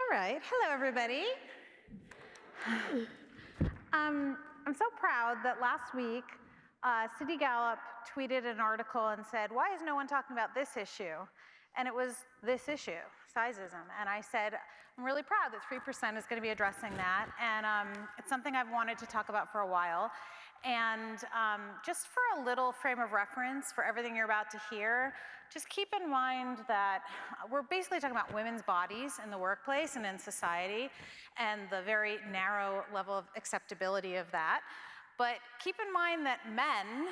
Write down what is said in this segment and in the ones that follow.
All right, hello everybody. I'm so proud that last week, City Gallup tweeted an article and said, why is no one talking about this issue? And it was this issue, sizeism. And I said, I'm really proud that 3% is gonna be addressing that. And it's something I've wanted to talk about for a while. And just for a little frame of reference for everything you're about to hear, just keep in mind that we're basically talking about women's bodies in the workplace and in society and the very narrow level of acceptability of that. But keep in mind that men,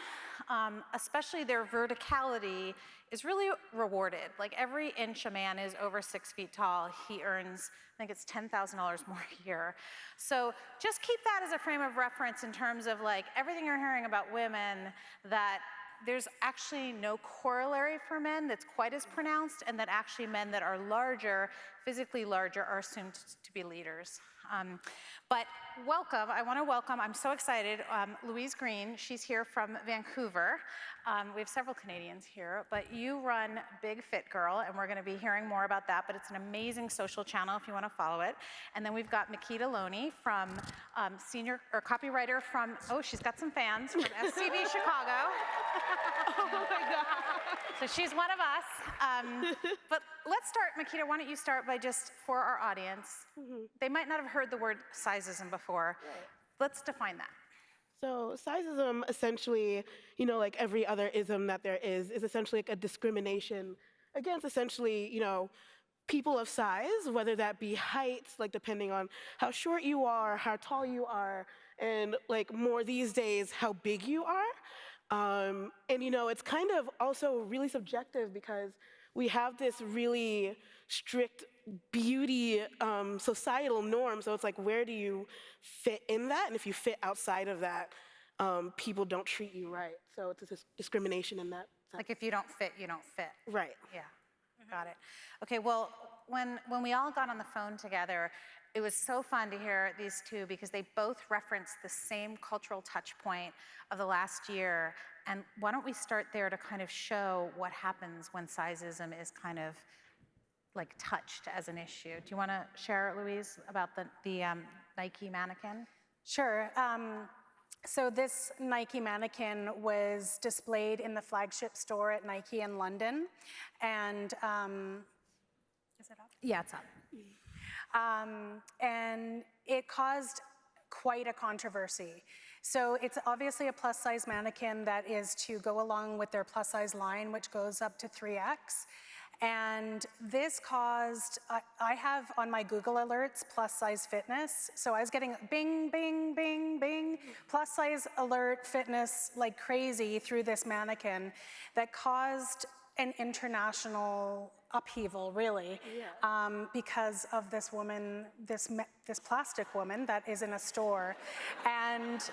especially their verticality, is really rewarded. Like every inch a man is over 6 feet tall, he earns, I think it's $10,000 more a year. So just keep that as a frame of reference in terms of like everything you're hearing about women, that there's actually no corollary for men that's quite as pronounced, and that actually men that are larger, physically larger, are assumed to be leaders. But welcome, I wanna welcome, I'm so excited, Louise Green. She's here from Vancouver. We have several Canadians here, but you run Big Fit Girl, and we're gonna be hearing more about that, but it's an amazing social channel if you wanna follow it. And then we've got Makeda Loney from copywriter from, oh, she's got some fans, from SCB Chicago. Oh my God. So she's one of us. But let's start, Makeda, why don't you start by just, for our audience, they might not have heard the word sizeism before. Right. Let's define that. So sizeism, essentially, like every other ism that there is essentially like a discrimination against essentially, people of size, whether that be height, like depending on how short you are, how tall you are, and like more these days, how big you are. And it's kind of also really subjective because we have this really strict beauty societal norm. So it's like, where do you fit in that? And if you fit outside of that, people don't treat you right. So it's a discrimination in that sense. Like if you don't fit, you don't fit. Right. Yeah, got it. Okay, well, when we all got on the phone together, it was so fun to hear these two because they both referenced the same cultural touch point of the last year. And why don't we start there to kind of show what happens when sizeism is kind of like touched as an issue. Do you want to share, Louise, about the Nike mannequin? Sure. So this Nike mannequin was displayed in the flagship store at Nike in London. And is it up? Yeah, it's up. And it caused quite a controversy. So it's obviously a plus size mannequin that is to go along with their plus size line, which goes up to 3X. And this caused, I have on my Google alerts plus size fitness. So I was getting bing, bing, bing, bing, plus size alert fitness like crazy through this mannequin that caused an international upheaval, really, because of this woman, this plastic woman that is in a store. And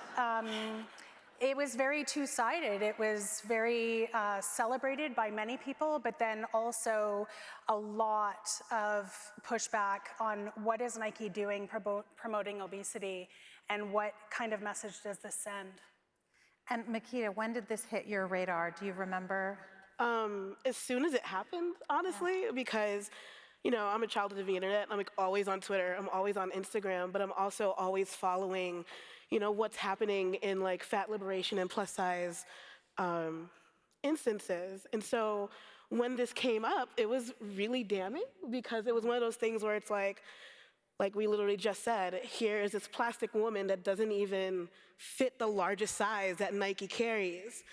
it was very two-sided. It was very celebrated by many people, but then also a lot of pushback on what is Nike doing promoting obesity, and what kind of message does this send? And Makeda, when did this hit your radar? Do you remember? As soon as it happened, honestly, because, I'm a child of the internet. I'm like always on Twitter. I'm always on Instagram, but I'm also always following, what's happening in like fat liberation and plus size instances. And so when this came up, it was really damning because it was one of those things where it's like we literally just said, here is this plastic woman that doesn't even fit the largest size that Nike carries,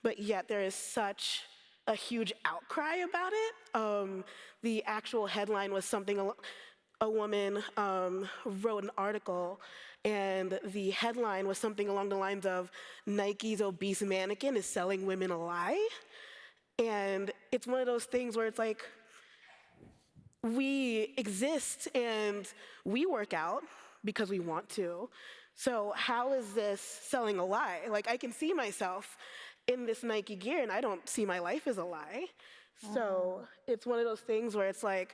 but yet there is such a huge outcry about it. The actual headline was something, a woman wrote an article, and the headline was something along the lines of, Nike's obese mannequin is selling women a lie. And it's one of those things where it's like, we exist and we work out because we want to. So how is this selling a lie? Like, I can see myself in this Nike gear, and I don't see my life as a lie. So it's one of those things where it's like,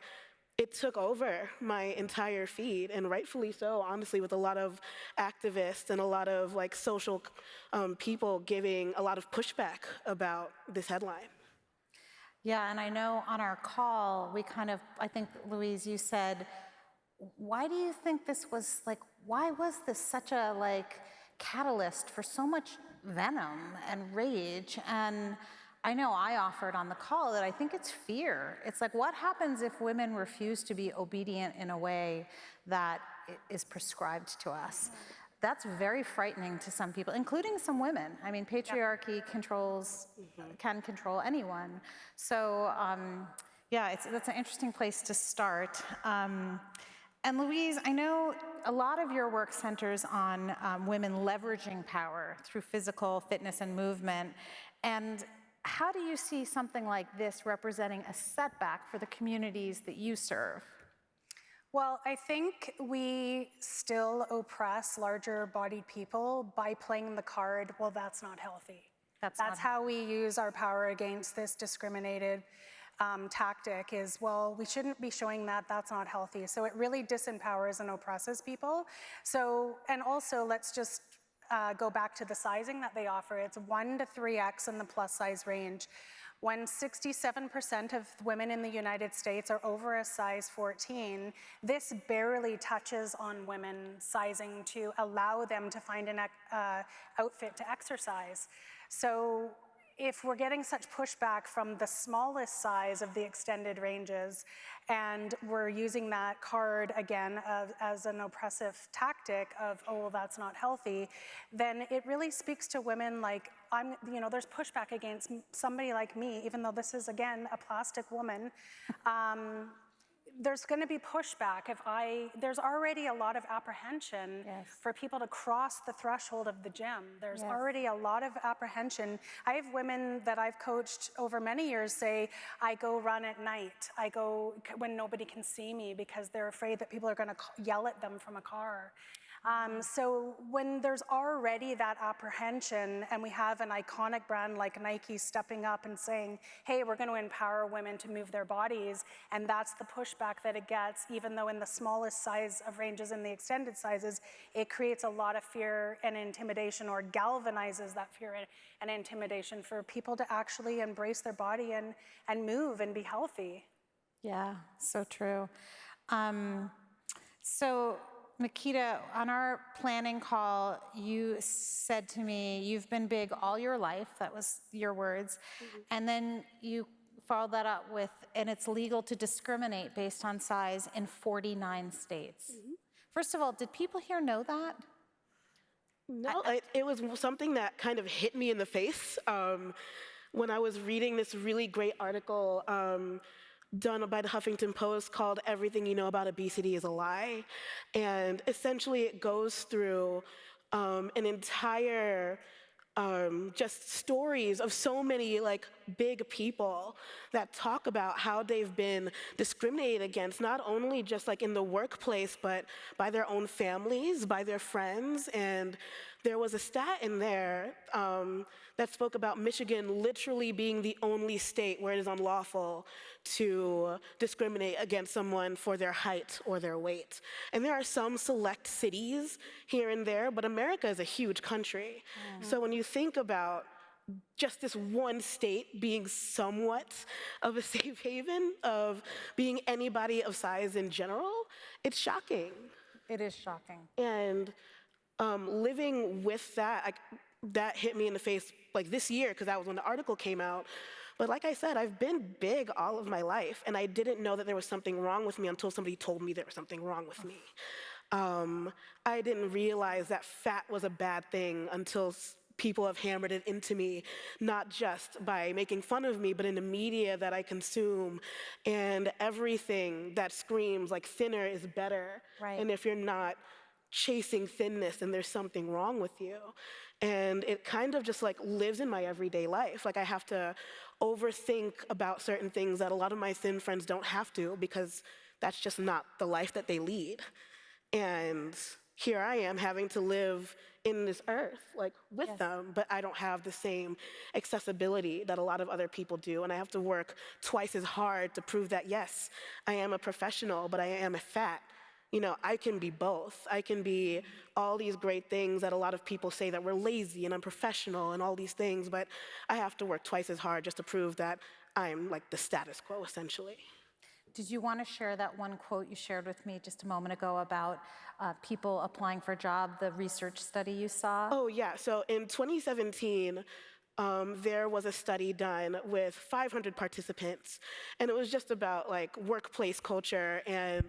it took over my entire feed, and rightfully so, honestly, with a lot of activists and a lot of like social people giving a lot of pushback about this headline. Yeah, and I know on our call, we kind of, I think, Louise, you said, why do you think this was like, why was this such a like catalyst for so much venom and rage? And I know I offered on the call that I think it's fear. It's like, what happens if women refuse to be obedient in a way that is prescribed to us? That's very frightening to some people, including some women. I mean, patriarchy can control anyone. So yeah, that's an interesting place to start. And Louise, I know a lot of your work centers on women leveraging power through physical fitness and movement. And how do you see something like this representing a setback for the communities that you serve? Well, I think we still oppress larger-bodied people by playing the card, well, that's not healthy. That's how we use our power against this discriminated tactic is, well, we shouldn't be showing that, that's not healthy. So it really disempowers and oppresses people. So, and also let's just go back to the sizing that they offer. It's 1 to 3x in the plus size range. When 67% of women in the United States are over a size 14, this barely touches on women sizing to allow them to find an outfit to exercise. So if we're getting such pushback from the smallest size of the extended ranges, and we're using that card again as an oppressive tactic of, oh, well, that's not healthy, then it really speaks to women like, there's pushback against somebody like me, even though this is, again, a plastic woman. There's going to be pushback there's already a lot of apprehension for people to cross the threshold of the gym. There's already a lot of apprehension. I have women that I've coached over many years say, I go run at night. I go when nobody can see me because they're afraid that people are going to yell at them from a car. So when there's already that apprehension and we have an iconic brand like Nike stepping up and saying, hey, we're going to empower women to move their bodies, and that's the pushback that it gets, even though in the smallest size of ranges in the extended sizes, it creates a lot of fear and intimidation, or galvanizes that fear and intimidation for people to actually embrace their body and move and be healthy. Yeah, so true. So Makeda, on our planning call, you said to me, you've been big all your life, that was your words, and then you followed that up with, and it's legal to discriminate based on size in 49 states. First of all, did people here know that? No, it was something that kind of hit me in the face when I was reading this really great article done by the Huffington Post called Everything You Know About Obesity Is a Lie. And essentially it goes through an entire just stories of so many like big people that talk about how they've been discriminated against, not only just like in the workplace, but by their own families, by their friends. And there was a stat in there that spoke about Michigan literally being the only state where it is unlawful to discriminate against someone for their height or their weight. And there are some select cities here and there, but America is a huge country. So when you think about just this one state being somewhat of a safe haven, of being anybody of size in general, it's shocking. It is shocking. And living with that, that hit me in the face like this year, because that was when the article came out. But like I said, I've been big all of my life, and I didn't know that there was something wrong with me until somebody told me there was something wrong with me. I didn't realize that fat was a bad thing until people have hammered it into me, not just by making fun of me, but in the media that I consume, and everything that screams like thinner is better. Right. And if you're not chasing thinness, then there's something wrong with you. And it kind of just like lives in my everyday life. Like I have to overthink about certain things that a lot of my thin friends don't have to, because that's just not the life that they lead. And here I am having to live in this earth, like with them, but I don't have the same accessibility that a lot of other people do. And I have to work twice as hard to prove that, yes, I am a professional, but I am a fat. You know, I can be both. I can be all these great things that a lot of people say that we're lazy and unprofessional and all these things, but I have to work twice as hard just to prove that I'm like the status quo, essentially. Did you want to share that one quote you shared with me just a moment ago about people applying for a job, the research study you saw? Oh, yeah. So in 2017, there was a study done with 500 participants, and it was just about like workplace culture, and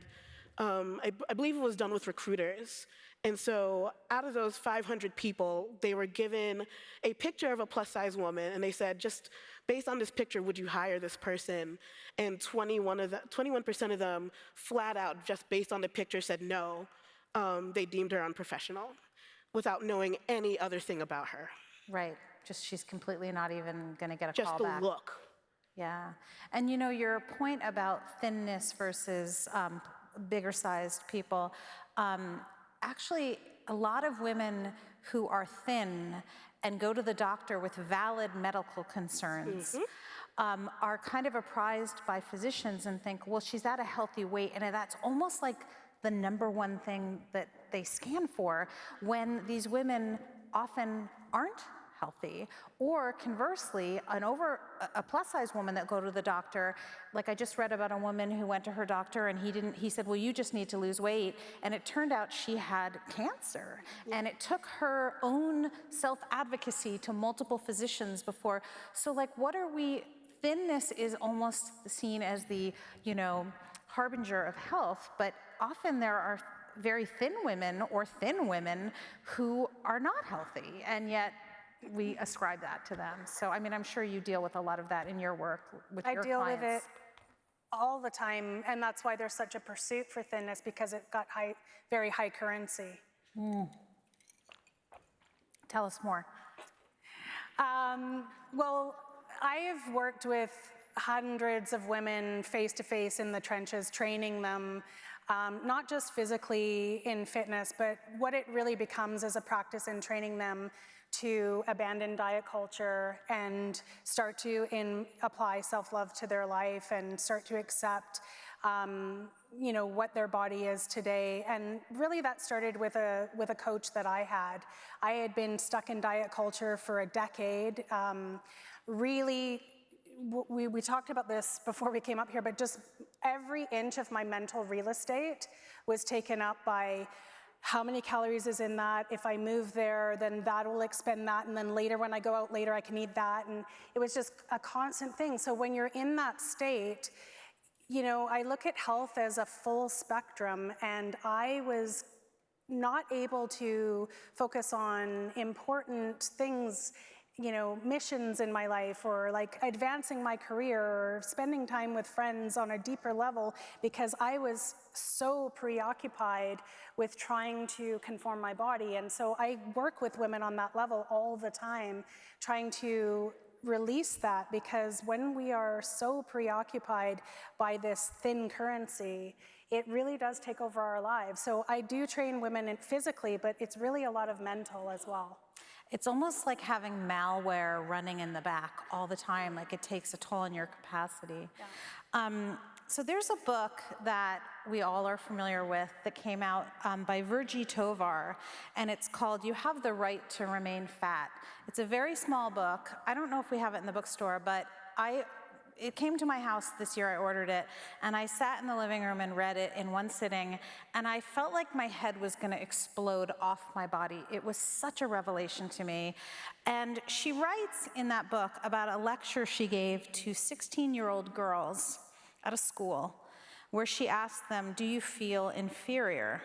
I believe it was done with recruiters. And so out of those 500 people, they were given a picture of a plus-size woman, and they said, just based on this picture, would you hire this person? And 21% of them, flat out, just based on the picture, said no. They deemed her unprofessional without knowing any other thing about her. Right, just she's completely not even going to get a Just call the back. look. Yeah, and you know, your point about thinness versus bigger sized people, actually a lot of women who are thin and go to the doctor with valid medical concerns are kind of apprised by physicians and think, well, she's at a healthy weight, and that's almost like the number one thing that they scan for when these women often aren't healthy. Or conversely, a plus-size woman that go to the doctor, like I just read about a woman who went to her doctor and he said, well, you just need to lose weight, and it turned out she had cancer. And it took her own self-advocacy to multiple physicians before. So like, thinness is almost seen as the, harbinger of health, but often there are very thin women or thin women who are not healthy, and yet we ascribe that to them. So, I mean, I'm sure you deal with a lot of that in your work with your clients. I deal with it all the time, and that's why there's such a pursuit for thinness, because it got very high currency. Tell us more. Well, I have worked with hundreds of women face-to-face in the trenches, training them, not just physically in fitness, but what it really becomes is a practice in training them to abandon diet culture and start to apply self-love to their life and start to accept what their body is today. And really that started with a coach that I had. I had been stuck in diet culture for a decade. Really, we talked about this before we came up here, but just every inch of my mental real estate was taken up by how many calories is in that? If I move there, then that will expend that, and then later when I go out later, I can eat that. And it was just a constant thing. So when you're in that state, I look at health as a full spectrum, and I was not able to focus on important things, missions in my life, or like advancing my career, or spending time with friends on a deeper level, because I was so preoccupied with trying to conform my body. And so I work with women on that level all the time, trying to release that, because when we are so preoccupied by this thin currency, it really does take over our lives. So I do train women physically, but it's really a lot of mental as well. It's almost like having malware running in the back all the time, like it takes a toll on your capacity. Yeah. So there's a book that we all are familiar with that came out by Virgie Tovar, and it's called You Have the Right to Remain Fat. It's a very small book. I don't know if we have it in the bookstore, but it came to my house this year. I ordered it, and I sat in the living room and read it in one sitting, and I felt like my head was going to explode off my body. It was such a revelation to me. And she writes in that book about a lecture she gave to 16-year-old girls at a school, where she asked them, do you feel inferior?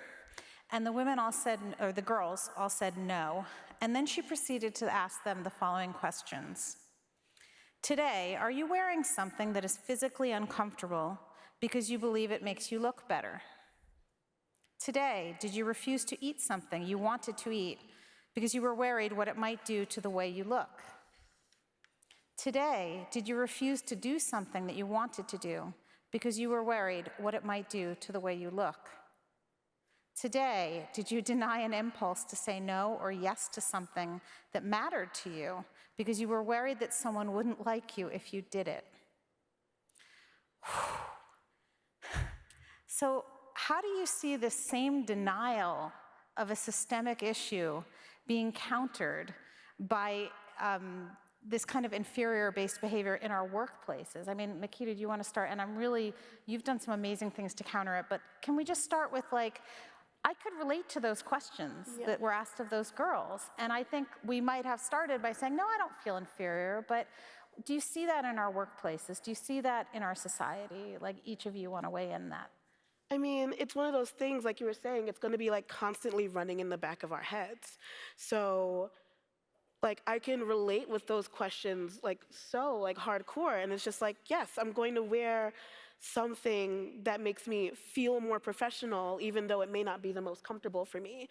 And the women all said, or the girls all said no. And then she proceeded to ask them the following questions. Today, are you wearing something that is physically uncomfortable because you believe it makes you look better? Today, did you refuse to eat something you wanted to eat because you were worried what it might do to the way you look? Today, did you refuse to do something that you wanted to do because you were worried what it might do to the way you look? Today, did you deny an impulse to say no or yes to something that mattered to you because you were worried that someone wouldn't like you if you did it? So how do you see this same denial of a systemic issue being countered by this kind of inferior-based behavior in our workplaces. I mean, Makeda, do you want to start? And you've done some amazing things to counter it, but can we just start with like, I could relate to those questions that were asked of those girls. And I think we might have started by saying, no, I don't feel inferior, but do you see that in our workplaces? Do you see that in our society? Like, each of you want to weigh in that. I mean, it's one of those things, like you were saying, it's going to be like constantly running in the back of our heads. So like, I can relate with those questions like hardcore, and it's just like, yes, I'm going to wear something that makes me feel more professional, even though it may not be the most comfortable for me.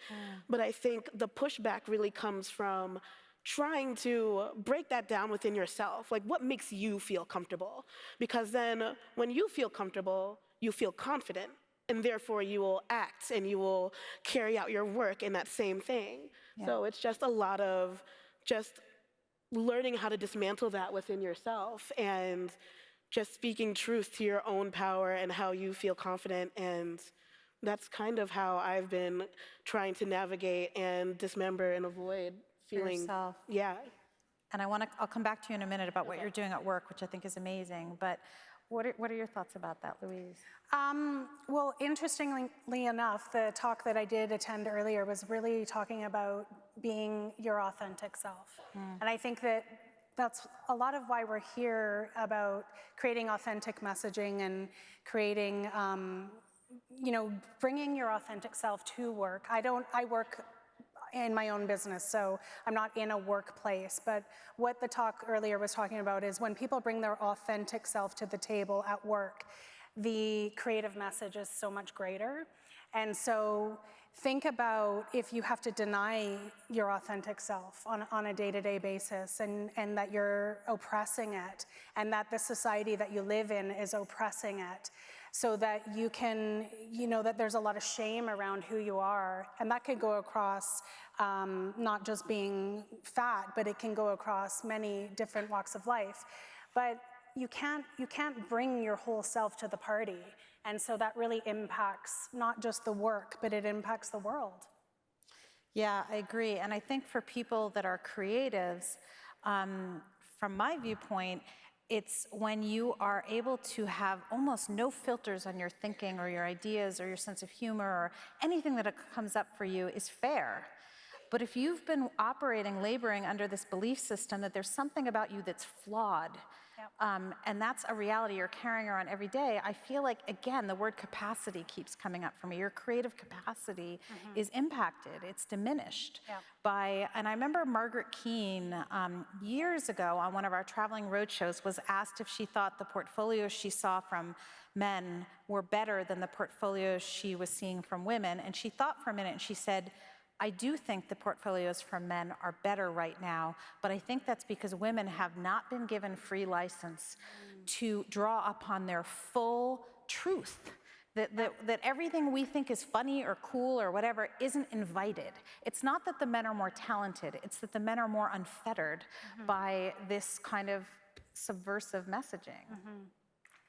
But I think the pushback really comes from trying to break that down within yourself. Like, what makes you feel comfortable? Because then when you feel comfortable, you feel confident, and therefore you will act and you will carry out your work in that same thing. So it's just a lot of just learning how to dismantle that within yourself and just speaking truth to your own power and how you feel confident. And that's kind of how I've been trying to navigate and dismember and avoid feeling. Yourself. Yeah. And I'll come back to you in a minute about what you're doing at work, which I think is amazing. But what are your thoughts about that, Louise? Well, interestingly enough, the talk that I did attend earlier was really talking about being your authentic self. And I think that that's a lot of why we're here, about creating authentic messaging and creating, bringing your authentic self to work. I work in my own business, so I'm not in a workplace, but what the talk earlier was talking about is when people bring their authentic self to the table at work, the creative message is so much greater. And so think about if you have to deny your authentic self on a day-to-day basis, and that you're oppressing it, and that the society that you live in is oppressing it, so that you can, that there's a lot of shame around who you are. And that could go across not just being fat, but it can go across many different walks of life. But you can't bring your whole self to the party. And so that really impacts not just the work, but it impacts the world. Yeah, I agree. And I think for people that are creatives, from my viewpoint, it's when you are able to have almost no filters on your thinking or your ideas or your sense of humor, or anything that comes up for you is fair. But if you've been laboring under this belief system that there's something about you that's flawed, and that's a reality you're carrying around every day, I feel like, again, the word capacity keeps coming up for me. Your creative capacity is impacted, it's diminished by, and I remember Margaret Keane years ago on one of our traveling road shows was asked if she thought the portfolios she saw from men were better than the portfolios she was seeing from women. And she thought for a minute and she said, I do think the portfolios from men are better right now, but I think that's because women have not been given free license to draw upon their full truth. That everything we think is funny or cool or whatever isn't invited. It's not that the men are more talented, it's that the men are more unfettered by this kind of subversive messaging.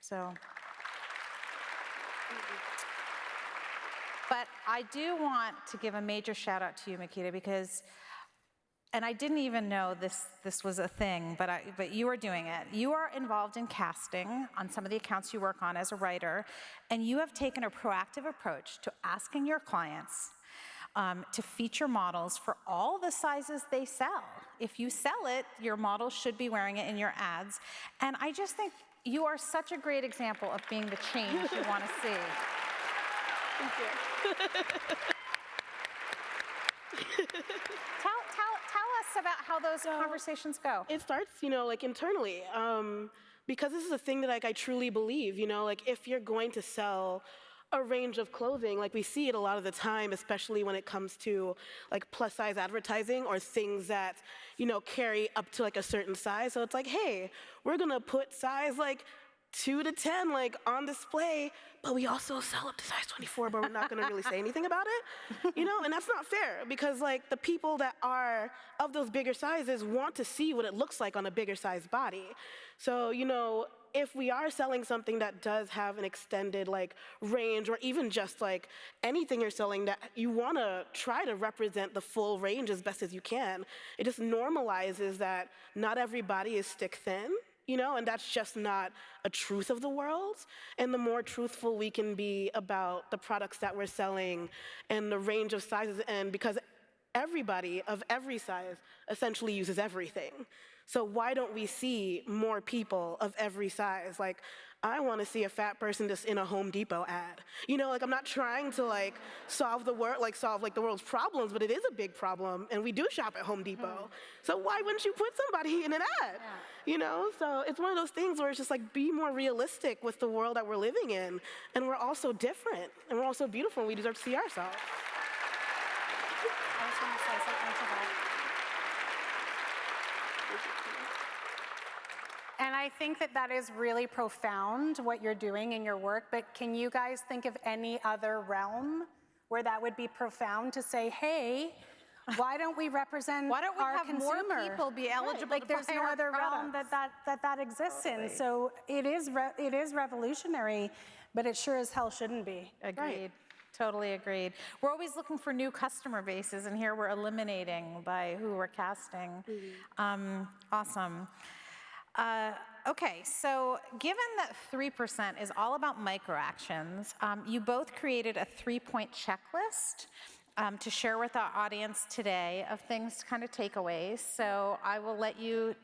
So. But I do want to give a major shout out to you, Makeda, because, and I didn't even know this was a thing, but you are doing it. You are involved in casting on some of the accounts you work on as a writer, and you have taken a proactive approach to asking your clients to feature models for all the sizes they sell. If you sell it, your model should be wearing it in your ads. And I just think you are such a great example of being the change you want to see. Thank you. Tell us about how those conversations go. It starts, internally, because this is a thing that I truly believe, if you're going to sell a range of clothing, we see it a lot of the time, especially when it comes to plus size advertising or things that, carry up to a certain size. So it's hey, we're gonna put size 2 to 10 like on display, but we also sell up to size 24, but we're not gonna really say anything about it, you know? And that's not fair, because like the people that are of those bigger sizes want to see what it looks like on a bigger size body. So, you know, if we are selling something that does have an extended like range, or even just like anything you're selling, that you wanna try to represent the full range as best as you can, it just normalizes that not every body is stick thin, you know, and that's just not a truth of the world. And the more truthful we can be about the products that we're selling and the range of sizes, and because everybody of every size essentially uses everything. So why don't we see more people of every size? Like, I want to see a fat person just in a Home Depot ad. You know, like, I'm not trying to like solve the world's problems, but it is a big problem, and we do shop at Home Depot. So why wouldn't you put somebody in an ad? You know, so it's one of those things where it's just like, be more realistic with the world that we're living in, and we're all so different, and we're all so beautiful, and we deserve to see ourselves. I just want to say something to that. And I think that that is really profound, what you're doing in your work, but can you guys think of any other realm where that would be profound to say, hey, why don't we represent Why don't we our have consumer? more people be eligible Like, to there's buy no our other realm products? that exists in. So it is revolutionary, but it sure as hell shouldn't be. Agreed. Right. Totally agreed. We're always looking for new customer bases, and here we're eliminating by who we're casting. Awesome. Okay, so given that 3% is all about microactions, you both created a 3-point checklist to share with our audience today of things to kind of takeaways. So I will let you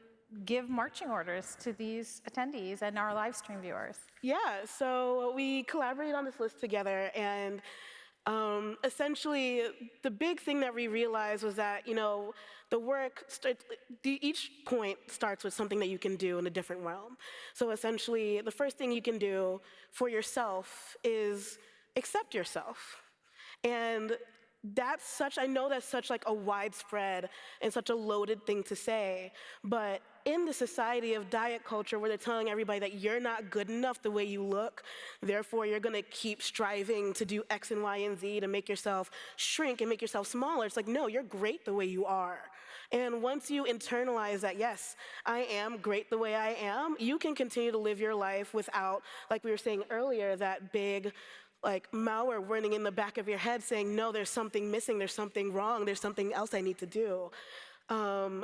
give marching orders to these attendees and our live stream viewers. Yeah, so we collaborated on this list together, and essentially the big thing that we realized was that, you know, the work, each point starts with something that you can do in a different realm. So essentially, the first thing you can do for yourself is accept yourself. And I know that's such like a widespread and such a loaded thing to say, but in the society of diet culture where they're telling everybody that you're not good enough the way you look, therefore you're gonna keep striving to do X and Y and Z to make yourself shrink and make yourself smaller, it's like, no, you're great the way you are. And once you internalize that, yes, I am great the way I am, you can continue to live your life without, like we were saying earlier, that big like malware running in the back of your head saying, no, there's something missing, there's something wrong, there's something else I need to do.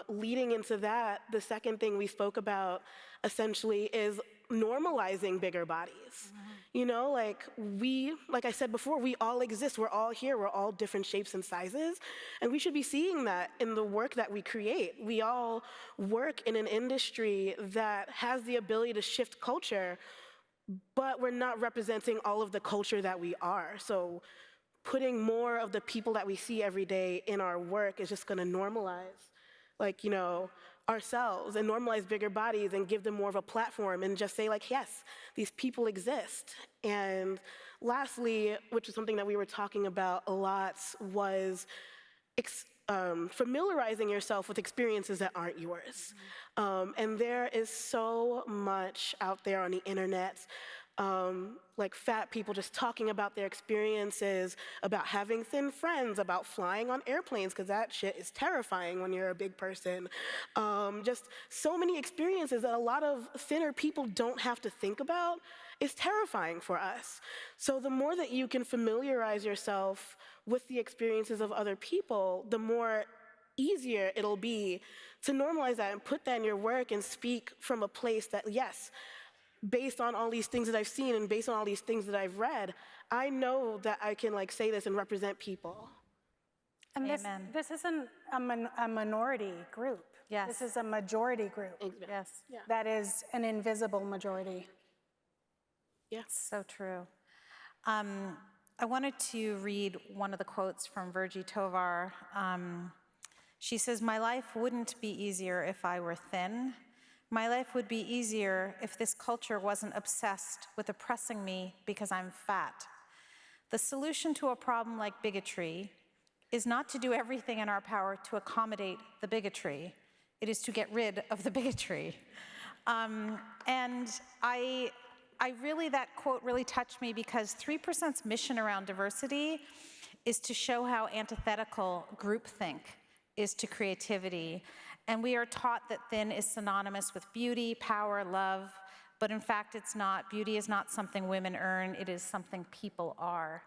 Leading into that, the second thing we spoke about essentially is normalizing bigger bodies. You know, like I said before, we all exist, we're all here, we're all different shapes and sizes, and we should be seeing that in the work that we create. We all work in an industry that has the ability to shift culture, but we're not representing all of the culture that we are. So putting more of the people that we see every day in our work is just gonna normalize, like, you know, ourselves, and normalize bigger bodies and give them more of a platform and just say like, yes, these people exist. And lastly, which is something that we were talking about a lot, was familiarizing yourself with experiences that aren't yours. And there is so much out there on the internet, like fat people just talking about their experiences, about having thin friends, about flying on airplanes, because that shit is terrifying when you're a big person. Just so many experiences that a lot of thinner people don't have to think about is terrifying for us. So the more that you can familiarize yourself with the experiences of other people, the more easier it'll be to normalize that and put that in your work and speak from a place that, yes, based on all these things that I've seen and based on all these things that I've read, I know that I can like say this and represent people. And this isn't a minority group. Yes. This is a majority group. Yes. Yeah. That is an invisible majority. Yeah. So true. I wanted to read one of the quotes from Virgie Tovar. She says, "My life wouldn't be easier if I were thin. My life would be easier if this culture wasn't obsessed with oppressing me because I'm fat. The solution to a problem like bigotry is not to do everything in our power to accommodate the bigotry. It is to get rid of the bigotry." And that quote really touched me because 3%'s mission around diversity is to show how antithetical groupthink is to creativity. And we are taught that thin is synonymous with beauty, power, love, but in fact it's not. Beauty is not something women earn, it is something people are.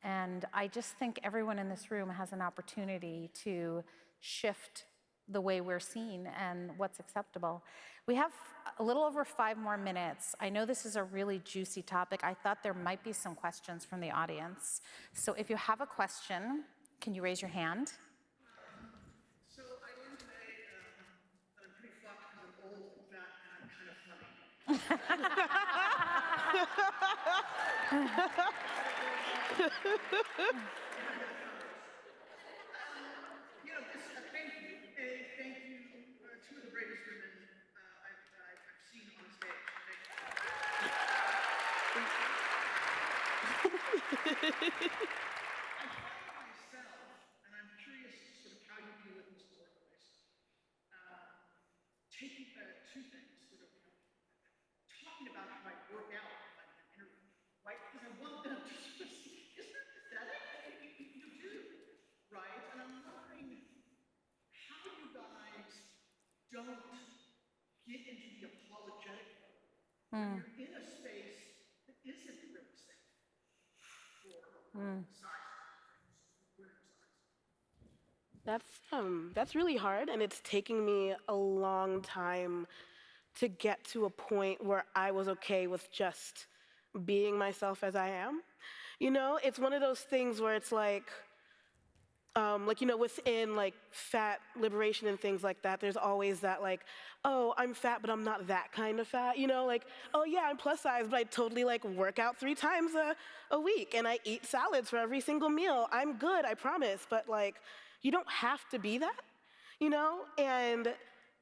And I just think everyone in this room has an opportunity to shift the way we're seen and what's acceptable. We have a little over 5 more minutes. I know this is a really juicy topic. I thought there might be some questions from the audience. So if you have a question, can you raise your hand? So I learned today that I'm pretty fucked because I'm old and fat and I'm kind of funny. Thank you. Thank you. Two of the bravest women I've seen on stage. I'm talking myself, and I'm curious sort of how you deal with this in the workplace. Taking two things, sort of, talking about how I work out if I'm in an interview, right? Because I want them to sort of see, isn't that pathetic? You do, right? And I'm wondering how you guys don't get into the apologetic mode when you're in a space that isn't really safe for That's really hard, and it's taking me a long time to get to a point where I was okay with just being myself as I am. You know, it's one of those things where it's like, within like fat liberation and things like that, there's always that like, oh, I'm fat, but I'm not that kind of fat, you know, like, oh yeah, I'm plus size, but I totally like work out 3 times a week and I eat salads for every single meal. I'm good, I promise, but like, you don't have to be that, you know? And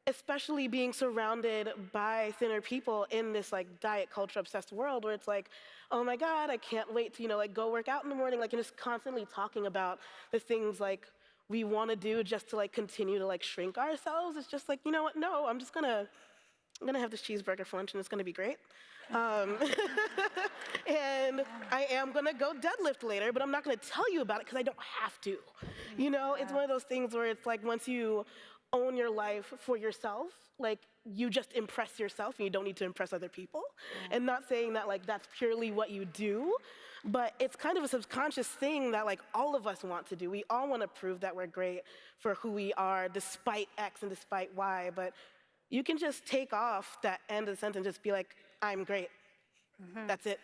especially being surrounded by thinner people in this like diet culture obsessed world where it's like, oh my God, I can't wait to, like go work out in the morning, like, and just constantly talking about the things like we want to do just to like continue to like shrink ourselves. It's just like, you know what, no, I'm gonna have this cheeseburger for lunch and it's gonna be great. And I am gonna go deadlift later, but I'm not gonna tell you about it because I don't have to. You know, it's one of those things where it's like once you own your life for yourself, like you just impress yourself and you don't need to impress other people. And not saying that like that's purely what you do, but it's kind of a subconscious thing that like all of us want to do. We all want to prove that we're great for who we are despite X and despite Y, but you can just take off that end of the sentence and just be like, I'm great. That's it.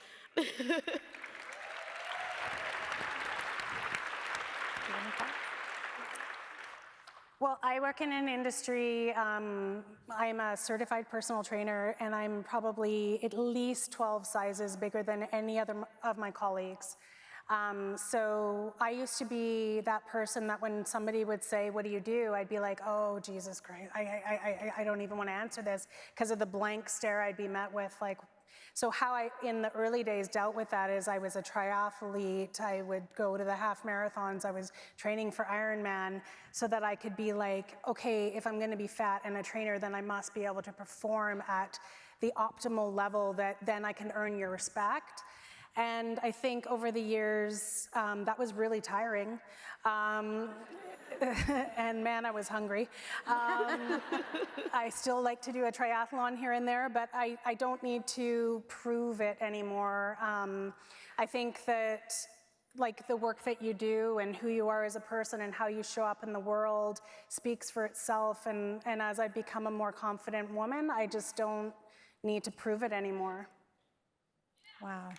Well, I work in an industry, I'm a certified personal trainer, and I'm probably at least 12 sizes bigger than any other of my colleagues. So I used to be that person that when somebody would say, what do you do? I'd be like, oh, Jesus Christ, I don't even want to answer this because of the blank stare I'd be met with. Like, so how I, in the early days, dealt with that is I was a triathlete. I would go to the half marathons. I was training for Ironman so that I could be like, okay, if I'm going to be fat and a trainer, then I must be able to perform at the optimal level that then I can earn your respect. And I think over the years, that was really tiring. And man, I was hungry. I still like to do a triathlon here and there, but I don't need to prove it anymore. I think that like the work that you do and who you are as a person and how you show up in the world speaks for itself. And as I become a more confident woman, I just don't need to prove it anymore. Wow.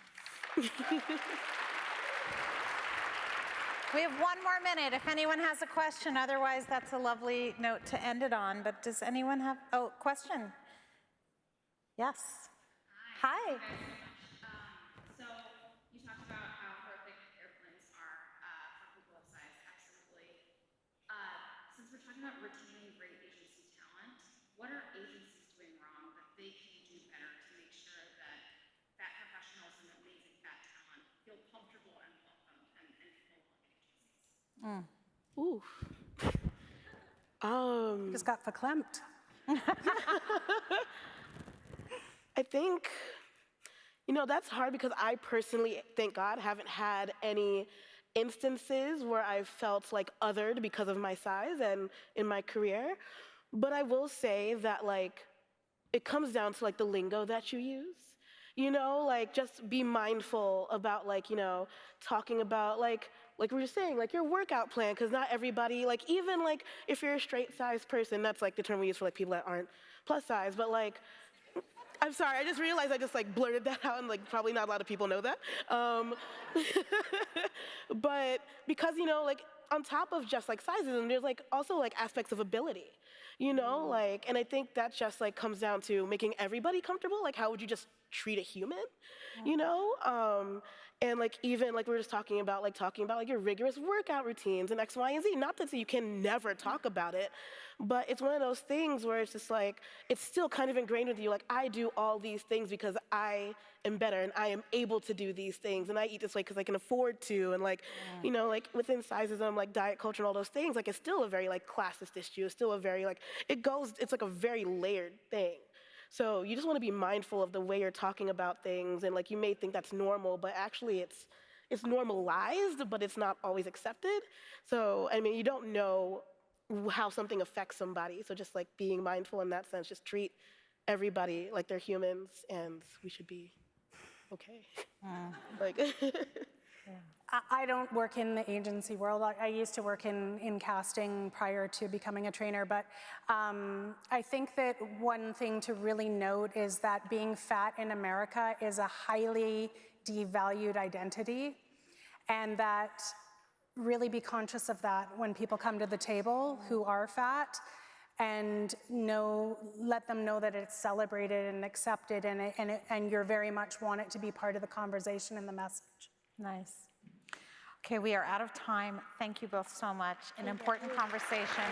We have 1 more minute if anyone has a question. Otherwise, that's a lovely note to end it on. But does anyone have, question? Yes. Hi. So you talked about how horrific airplanes are for people of size, absolutely. Since we're talking about retaining great agency talent, what are agencies doing wrong that they can do better to make sure that fat professionals and amazing fat talent feel comfortable and welcomed and belong in agencies? Ooh. Just got verklempt. I think, you know, that's hard because I personally, thank God, haven't had any instances where I've felt like othered because of my size and in my career. But I will say that like it comes down to like the lingo that you use. You know, like just be mindful about like, you know, talking about like we were saying, like your workout plan, because not everybody, like even like if you're a straight size person, that's like the term we use for like people that aren't plus size, but like, I'm sorry, I just realized I just like blurted that out and like probably not a lot of people know that. But because, you know, like on top of just like sizes, and there's like also like aspects of ability, you know, like, and I think that just like comes down to making everybody comfortable. Like, how would you just treat a human, you know? And like even like we were just talking about like your rigorous workout routines and X, Y, and Z. Not that you can never talk about it, but it's one of those things where it's just like it's still kind of ingrained with you. Like I do all these things because I am better and I am able to do these things, and I eat this way because I can afford to. And like you know, like within Sizeism, like diet culture and all those things, like it's still a very like classist issue. It's still a very like it's like a very layered thing. So you just want to be mindful of the way you're talking about things, and like you may think that's normal, but actually it's normalized, but it's not always accepted. So I mean, you don't know how something affects somebody. So just like being mindful in that sense, just treat everybody like they're humans, and we should be okay. Like. I don't work in the agency world. I used to work in casting prior to becoming a trainer, but I think that one thing to really note is that being fat in America is a highly devalued identity, and that really be conscious of that when people come to the table who are fat, and let them know that it's celebrated and accepted, and you're very much want it to be part of the conversation and the message. Nice. Okay, we are out of time. Thank you both so much. An important conversation.